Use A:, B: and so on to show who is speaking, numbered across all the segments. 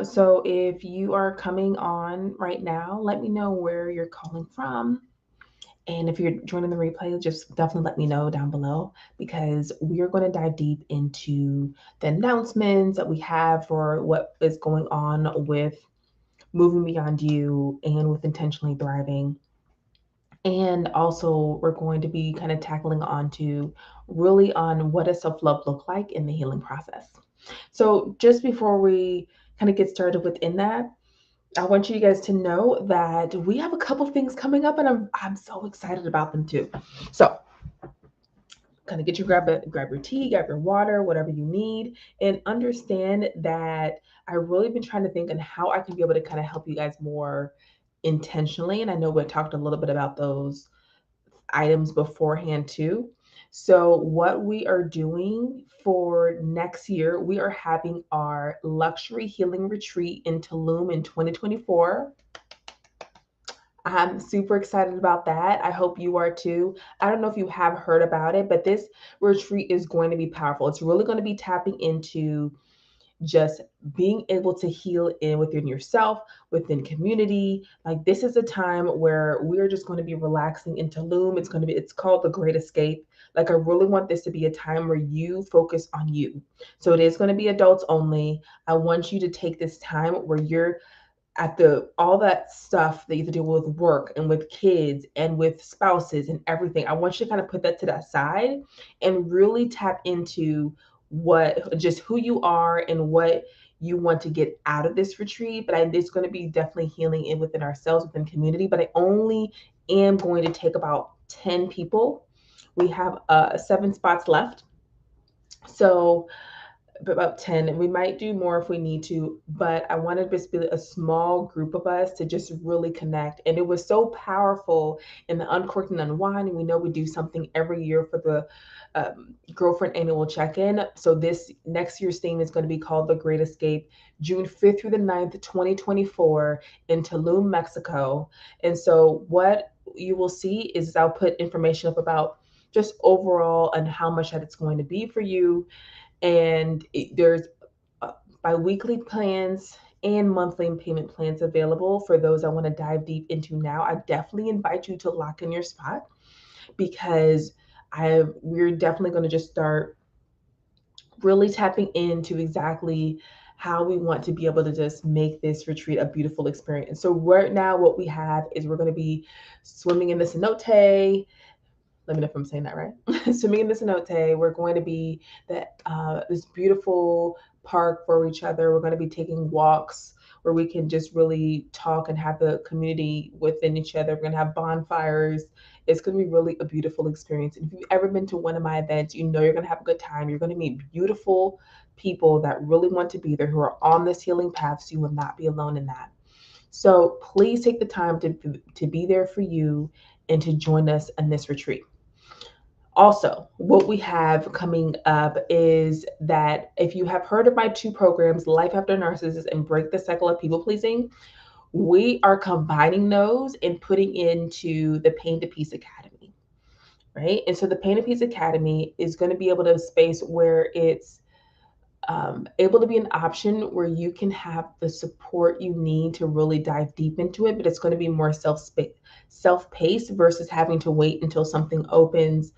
A: So if you are coming on right now, let me know where you're calling from. And if you're joining the replay, just definitely let me know down below because we are going to dive deep into the announcements that we have for what is going on with moving beyond you and with intentionally thriving. And also, we're going to be kind of tackling onto really on what does self love look like in the healing process. So, just before we kind of get started within that, I want you guys to know that we have a couple things coming up, and I'm so excited about them too. So, kind of get your grab your tea, grab your water, whatever you need, and understand that I've really been trying to think on how I can be able to kind of help you guys more intentionally. And I know we talked a little bit about those items beforehand too. So what we are doing for next year, we are having our luxury healing retreat in Tulum in 2024. I'm super excited about that. I hope you are too. I don't know if you have heard about it, but this retreat is going to be powerful. It's really going to be tapping into just being able to heal in within yourself, within community. Like this is a time where we're just going to be relaxing in Tulum. It's called the Great Escape. Like I really want this to be a time where you focus on you. So it is going to be adults only. I want you to take this time where you're at the all that stuff that you have to deal with work and with kids and with spouses and everything. I want you to kind of put that to that side and really tap into what just who you are and what you want to get out of this retreat. But it's going to be definitely healing in within ourselves, within community. But I only am going to take about 10 people. We have 7 spots left. So about 10, and we might do more if we need to, but I wanted to just be a small group of us to just really connect. And it was so powerful in the Uncorked and Unwind. And we know we do something every year for the girlfriend annual check-in. So this next year's theme is going to be called The Great Escape, June 5th through the 9th, 2024 in Tulum, Mexico. And so what you will see is I'll put information up about just overall and how much that it's going to be for you, and there's uh, bi-weekly plans and monthly payment plans available for those I want to dive deep into now. I definitely invite you to lock in your spot because we're definitely going to just start really tapping into exactly how we want to be able to just make this retreat a beautiful experience. So right now what we have is we're going to be swimming in the cenote. Let me know if I'm saying that right. Swimming in the cenote. We're going to be this beautiful park for each other. We're going to be taking walks where we can just really talk and have the community within each other. We're going to have bonfires. It's going to be really a beautiful experience. And if you've ever been to one of my events, you know you're going to have a good time. You're going to meet beautiful people that really want to be there who are on this healing path. So you will not be alone in that. So please take the time to be there for you and to join us in this retreat. Also, what we have coming up is that if you have heard of my two programs, Life After Narcissism and Break the Cycle of People Pleasing, we are combining those and putting into the Pain to Peace Academy, right? And so the Pain to Peace Academy is going to be able to space where it's able to be an option where you can have the support you need to really dive deep into it, but it's going to be more self-paced versus having to wait until something opens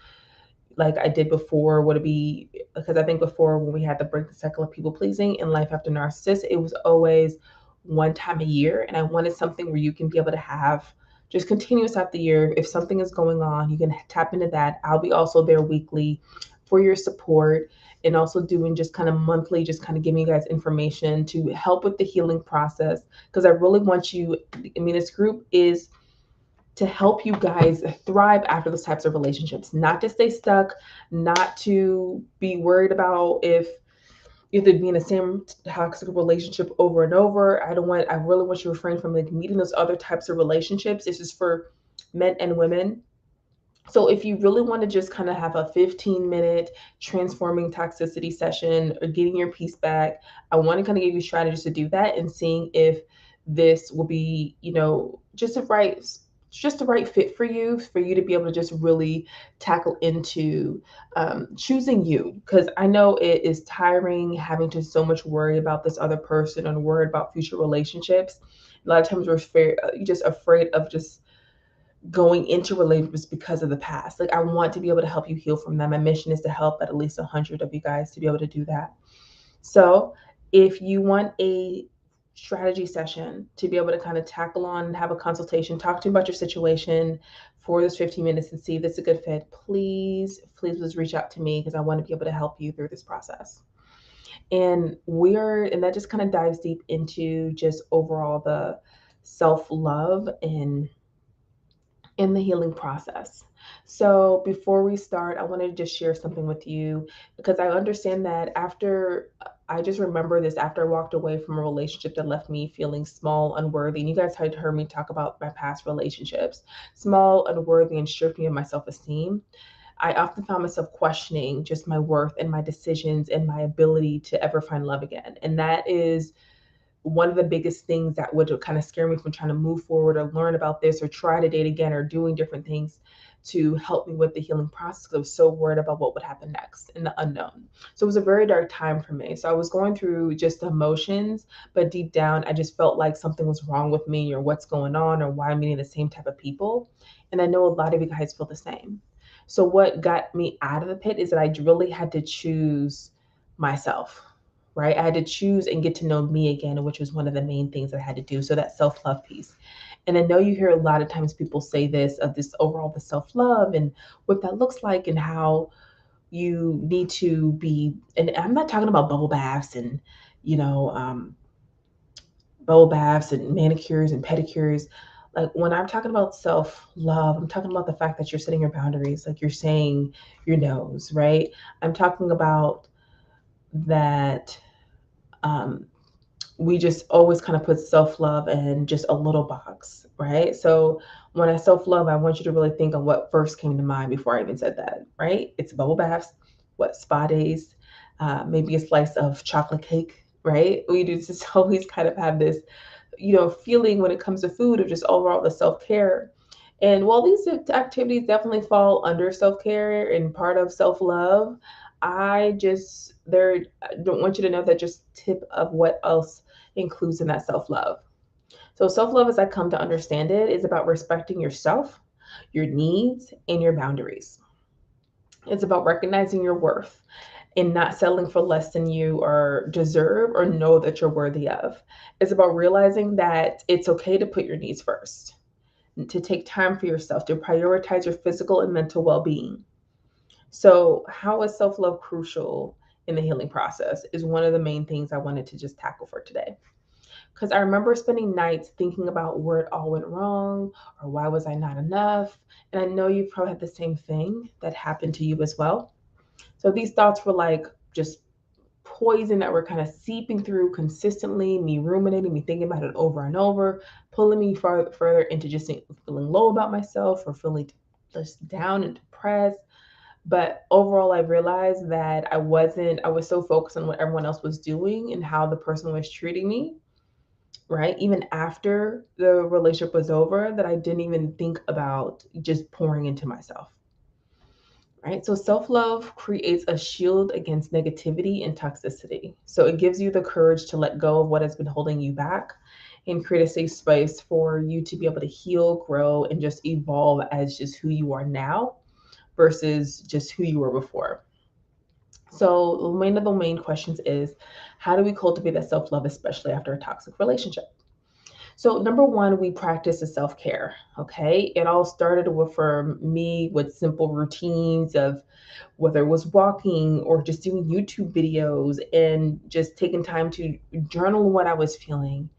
A: like I did before. Would it be because I think before when we had the Break the Cycle of People Pleasing and Life After Narcissist, it was always one time a year. And I wanted something where you can be able to have just continuous out the year. If something is going on, you can tap into that. I'll be also there weekly for your support and also doing just kind of monthly, just kind of giving you guys information to help with the healing process. Because I really want you, I mean, this group is to help you guys thrive after those types of relationships, not to stay stuck, not to be worried about if you have to be in the same toxic relationship over and over. I really want you to refrain from like meeting those other types of relationships. This is for men and women. So if you really want to just kind of have a 15-minute transforming toxicity session or getting your peace back, I want to kind of give you strategies to do that and seeing if this will be, just the right just the right fit for you to be able to just really tackle into choosing you. Because I know it is tiring having to so much worry about this other person and worried about future relationships. A lot of times we're just afraid of just going into relationships because of the past. Like I want to be able to help you heal from them. My mission is to help at least 100 of you guys to be able to do that. So if you want a strategy session to be able to kind of tackle on, have a consultation, talk to me about your situation for this 15 minutes and see if it's a good fit, please reach out to me because I want to be able to help you through this process. And that just kind of dives deep into just overall the self love and in the healing process. So, before we start, I wanted to just share something with you because I understand that I just remember this after I walked away from a relationship that left me feeling small, unworthy. And you guys had heard me talk about my past relationships, small, unworthy, and stripped me of my self esteem. I often found myself questioning just my worth and my decisions and my ability to ever find love again. And that is one of the biggest things that would kind of scare me from trying to move forward or learn about this or try to date again or doing different things to help me with the healing process because I was so worried about what would happen next in the unknown. So it was a very dark time for me. So I was going through just emotions, but deep down, I just felt like something was wrong with me or what's going on or why I'm meeting the same type of people. And I know a lot of you guys feel the same. So what got me out of the pit is that I really had to choose myself, right? I had to choose and get to know me again, which was one of the main things that I had to do. So that self love piece. And I know you hear a lot of times people say this of this overall the self love and what that looks like and how you need to be. And I'm not talking about you know, um, bubble baths and manicures and pedicures. Like when I'm talking about self love, I'm talking about the fact that you're setting your boundaries, like you're saying your no's, right? I'm talking about that um, we just always kind of put self love in just a little box, right? So when I self love, I want you to really think of what first came to mind before I even said that, right? It's bubble baths, what spa days, maybe a slice of chocolate cake, right? We do just always kind of have this, feeling when it comes to food of just overall the self care. And while these activities definitely fall under self care and part of self love, I don't want you to know that just tip of what else includes in that self love. So, self love, as I come to understand it, is about respecting yourself, your needs, and your boundaries. It's about recognizing your worth and not settling for less than you or deserve or know that you're worthy of. It's about realizing that it's okay to put your needs first, to take time for yourself, to prioritize your physical and mental well being. So, how is self love crucial in the healing process? Is one of the main things I wanted to just tackle for today. Because I remember spending nights thinking about where it all went wrong or why was I not enough. And I know you've probably had the same thing that happened to you as well. So these thoughts were like just poison that were kind of seeping through consistently, me ruminating, me thinking about it over and over, pulling me further into just feeling low about myself or feeling just down and depressed. But overall, I realized that I was so focused on what everyone else was doing and how the person was treating me, right? Even after the relationship was over, that I didn't even think about just pouring into myself, right? So self love creates a shield against negativity and toxicity. So it gives you the courage to let go of what has been holding you back and create a safe space for you to be able to heal, grow, and just evolve as just who you are now versus just who you were before. So one of the main questions is how do we cultivate that self love, especially after a toxic relationship? So number one, we practice the self-care. Okay. It all started with for me with simple routines of whether it was walking or just doing YouTube videos and just taking time to journal what I was feeling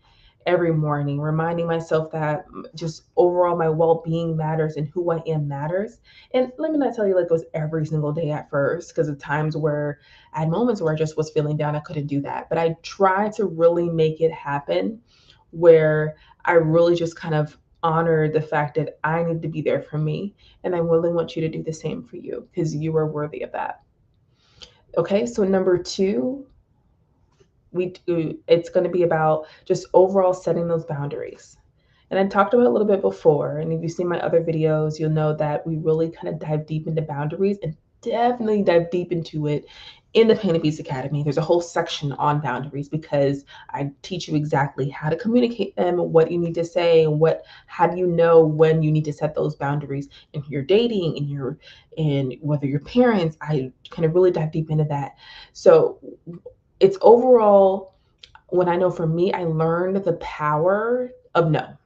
A: every morning, reminding myself that just overall my well-being matters and who I am matters. And let me not tell you like it was every single day at first, because at times where I had moments where I just was feeling down, I couldn't do that. But I tried to really make it happen where I really just kind of honor the fact that I need to be there for me. And I really want you to do the same for you because you are worthy of that. Okay, so number two, it's going to be about just overall setting those boundaries. And I talked about it a little bit before. And if you've seen my other videos, you'll know that we really kind of dive deep into boundaries and definitely dive deep into it in the Pain of Peace Academy. There's a whole section on boundaries because I teach you exactly how to communicate them, what you need to say, how do you know when you need to set those boundaries in your dating, in whether you're parents. I kind of really dive deep into that. So it's overall, when I know for me, I learned the power of no.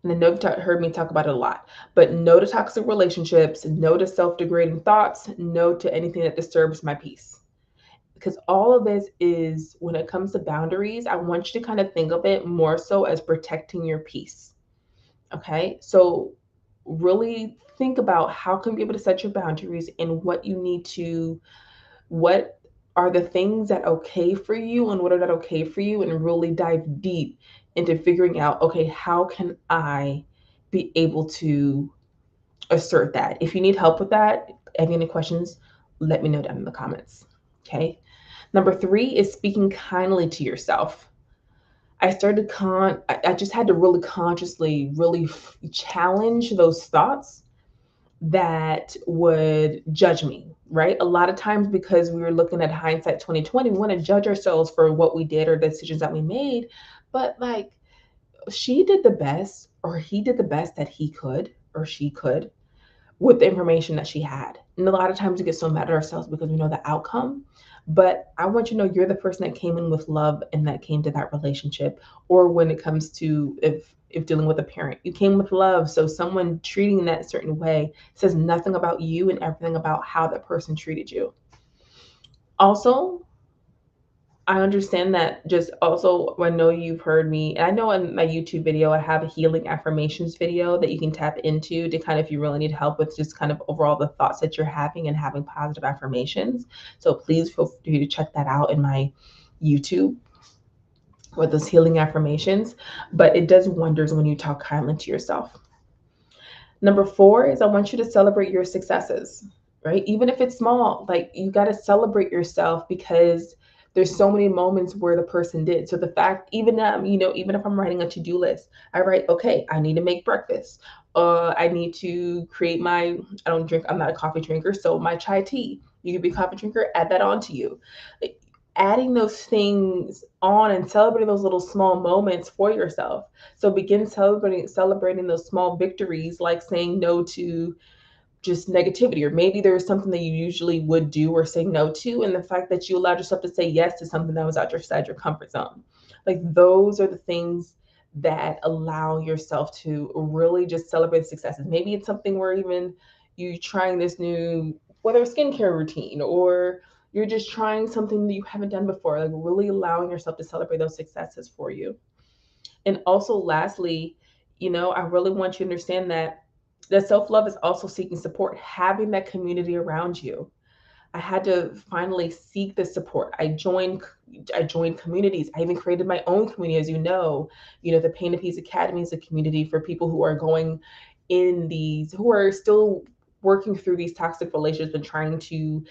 A: And I know you've heard me talk about it a lot, but no to toxic relationships, no to self-degrading thoughts, no to anything that disturbs my peace. Because all of this is, when it comes to boundaries, I want you to kind of think of it more so as protecting your peace. Okay. So really think about how can you be able to set your boundaries and what are the things that okay for you and what are not okay for you, and really dive deep into figuring out, okay, how can I be able to assert that? If you need help with that, have any questions, let me know down in the comments. Okay. Number 3 is speaking kindly to yourself. I just had to really consciously really challenge those thoughts that would judge me, right? A lot of times, because we were looking at hindsight 2020, we want to judge ourselves for what we did or the decisions that we made. But like, she did the best, or he did the best that he could or she could with the information that she had. And a lot of times we get so mad at ourselves because we know the outcome. But I want you to know you're the person that came in with love and that came to that relationship. Or when it comes to if dealing with a parent, you came with love. So someone treating that certain way says nothing about you and everything about how that person treated you. Also, I understand that. Just also, I know you've heard me, and I know in my YouTube video, I have a healing affirmations video that you can tap into to kind of, if you really need help with just kind of overall the thoughts that you're having and having positive affirmations. So please feel free to check that out in my YouTube with those healing affirmations. But it does wonders when you talk kindly to yourself. Number 4 is I want you to celebrate your successes, right? Even if it's small, like, you got to celebrate yourself because there's so many moments where the person did. So the fact, even even if I'm writing a to-do list, I write, okay, I need to make breakfast. I need to create I don't drink, I'm not a coffee drinker, so my chai tea. You could be a coffee drinker, add that on to you. Adding those things on and celebrating those little small moments for yourself. So begin celebrating those small victories, like saying no to just negativity, or maybe there's something that you usually would do or say no to, and the fact that you allowed yourself to say yes to something that was outside your comfort zone. Like, those are the things that allow yourself to really just celebrate successes. Maybe it's something where even you trying this new, whether it's skincare routine, or you're just trying something that you haven't done before, like really allowing yourself to celebrate those successes for you. And also, lastly, I really want you to understand that self-love is also seeking support, having that community around you. I had to finally seek the support. I joined communities. I even created my own community, as you know. The Pain of Peace Academy is a community for people who are who are still working through these toxic relationships and trying to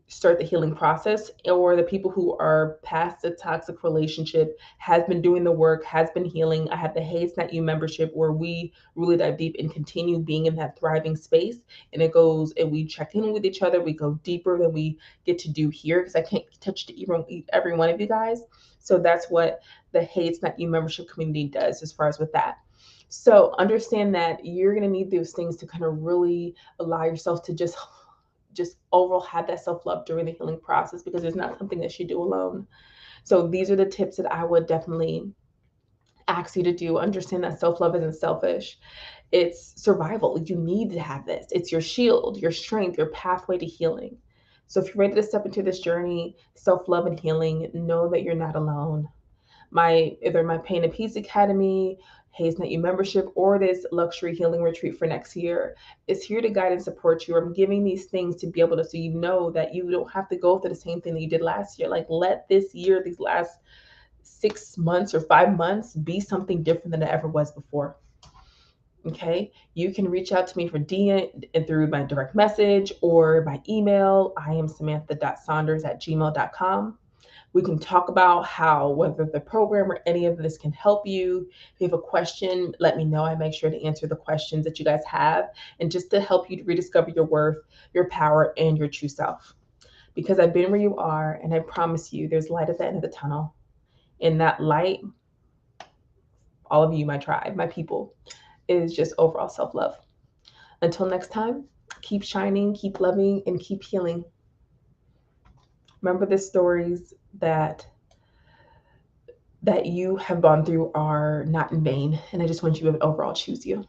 A: start the healing process, or the people who are past the toxic relationship, has been doing the work, has been healing. I have the Hey It's Not You membership, where we really dive deep and continue being in that thriving space. And it goes, and we check in with each other. We go deeper than we get to do here, because I can't touch every one of you guys. So that's what the Hey It's Not You membership community does as far as with that. So understand that you're going to need those things to kind of really allow yourself to just overall have that self-love during the healing process, because it's not something that you do alone. So these are the tips that I would definitely ask you to do. Understand that self-love isn't selfish. It's survival. You need to have this. It's your shield, your strength, your pathway to healing. So if you're ready to step into this journey, self-love and healing, know that you're not alone. Either my Pain and Peace Academy, Hayes Net You membership, or this luxury healing retreat for next year is here to guide and support you. I'm giving these things to be able to, so you know that you don't have to go through the same thing that you did last year. Like, let this year, these last 6 months or 5 months, be something different than it ever was before. Okay, you can reach out to me for DM and through my direct message or by email. I am samantha.saunders@gmail.com. We can talk about how, whether the program or any of this can help you. If you have a question, let me know. I make sure to answer the questions that you guys have, and just to help you to rediscover your worth, your power, and your true self. Because I've been where you are, and I promise you there's light at the end of the tunnel. In that light, all of you, my tribe, my people, is just overall self-love. Until next time, keep shining, keep loving, and keep healing. Remember, the stories that you have gone through are not in vain, and I just want you to overall choose you.